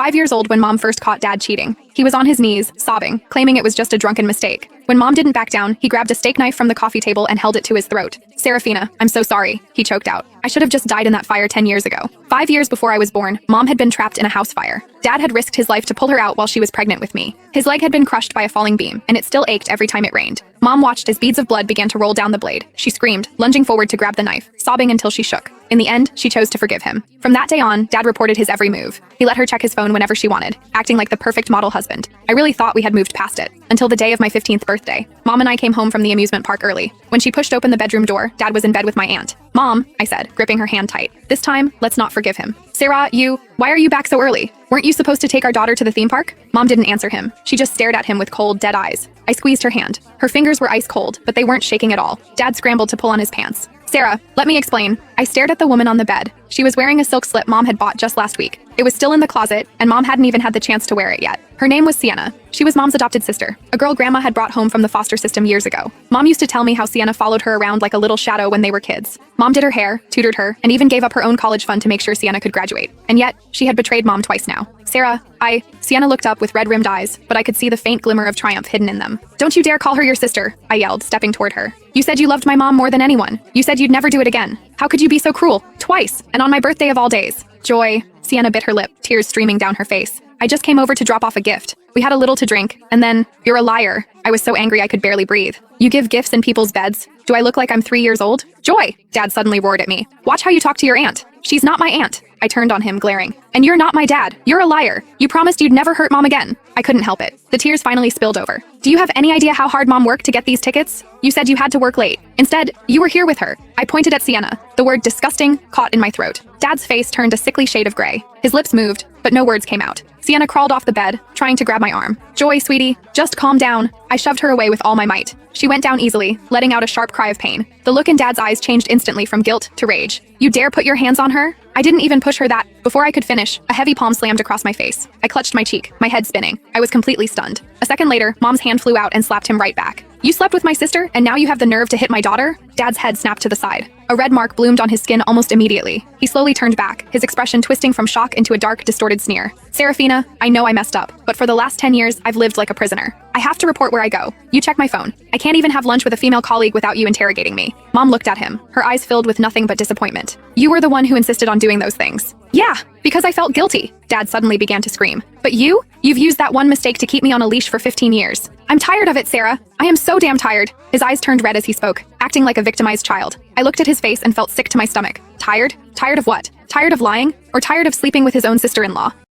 5 years old when Mom first caught Dad cheating. He was on his knees, sobbing, claiming it was just a drunken mistake. When Mom didn't back down, he grabbed a steak knife from the coffee table and held it to his throat. "Serafina, I'm so sorry," he choked out. "I should have just died in that fire 10 years ago." 5 years before I was born, Mom had been trapped in a house fire. Dad had risked his life to pull her out while she was pregnant with me. His leg had been crushed by a falling beam, and it still ached every time it rained. Mom watched as beads of blood began to roll down the blade. She screamed, lunging forward to grab the knife, sobbing until she shook. In the end, she chose to forgive him. From that day on, Dad reported his every move. He let her check his phone whenever she wanted, acting like the perfect model husband. I really thought we had moved past it, until the day of my 15th birthday. Mom and I came home from the amusement park early. When she pushed open the bedroom door, Dad was in bed with my aunt. "Mom," I said, gripping her hand tight. "This time, let's not forgive him." "Sarah, why are you back so early? Weren't you supposed to take our daughter to the theme park?" Mom didn't answer him. She just stared at him with cold, dead eyes. I squeezed her hand. Her fingers were ice cold, but they weren't shaking at all. Dad scrambled to pull on his pants. "Sarah, let me explain." I stared at the woman on the bed. She was wearing a silk slip Mom had bought just last week. It was still in the closet, and Mom hadn't even had the chance to wear it yet. Her name was Sienna. She was Mom's adopted sister, a girl Grandma had brought home from the foster system years ago. Mom used to tell me how Sienna followed her around like a little shadow when they were kids. Mom did her hair, tutored her, and even gave up her own college fund to make sure Sienna could graduate. And yet, she had betrayed Mom twice now. "Sarah, Sienna looked up with red-rimmed eyes, but I could see the faint glimmer of triumph hidden in them. "Don't you dare call her your sister," I yelled, stepping toward her. "You said you loved my mom more than anyone. You said you'd never do it again. How could you be so cruel? Twice, and on my birthday of all days." "Joy." Sienna bit her lip, tears streaming down her face. "I just came over to drop off a gift. We had a little to drink, and then, you're a liar." I was so angry I could barely breathe. "You give gifts in people's beds? Do I look like I'm 3 years old?" "Joy!" Dad suddenly roared at me. "Watch how you talk to your aunt. She's not my aunt." I turned on him, glaring. "And you're not my dad. You're a liar. You promised you'd never hurt Mom again." I couldn't help it. The tears finally spilled over. "Do you have any idea how hard Mom worked to get these tickets? You said you had to work late. Instead, you were here with her." I pointed at Sienna. The word disgusting caught in my throat. Dad's face turned a sickly shade of gray. His lips moved, but no words came out. Sienna crawled off the bed, trying to grab my arm. "Joy, sweetie, just calm down." I shoved her away with all my might. She went down easily, letting out a sharp cry of pain. The look in Dad's eyes changed instantly from guilt to rage. "You dare put your hands on her?" I didn't even push her that. Before I could finish, a heavy palm slammed across my face. I clutched my cheek, my head spinning. I was completely stunned. A second later, Mom's hand flew out and slapped him right back. "You slept with my sister, and now you have the nerve to hit my daughter?" Dad's head snapped to the side. A red mark bloomed on his skin almost immediately. He slowly turned back, his expression twisting from shock into a dark, distorted sneer. "Serafina, I know I messed up, but for the last 10 years, I've lived like a prisoner. I have to report where I go. You check my phone. I can't even have lunch with a female colleague without you interrogating me." Mom looked at him, her eyes filled with nothing but disappointment. "You were the one who insisted on doing those things." "Yeah, because I felt guilty." Dad suddenly began to scream. "But you've used that one mistake to keep me on a leash for 15 years. I'm tired of it, Sarah. I am so damn tired." His eyes turned red as he spoke, acting like a victimized child. I looked at his face and felt sick to my stomach. Tired? Tired of what? Tired of lying? Or tired of sleeping with his own sister-in-law?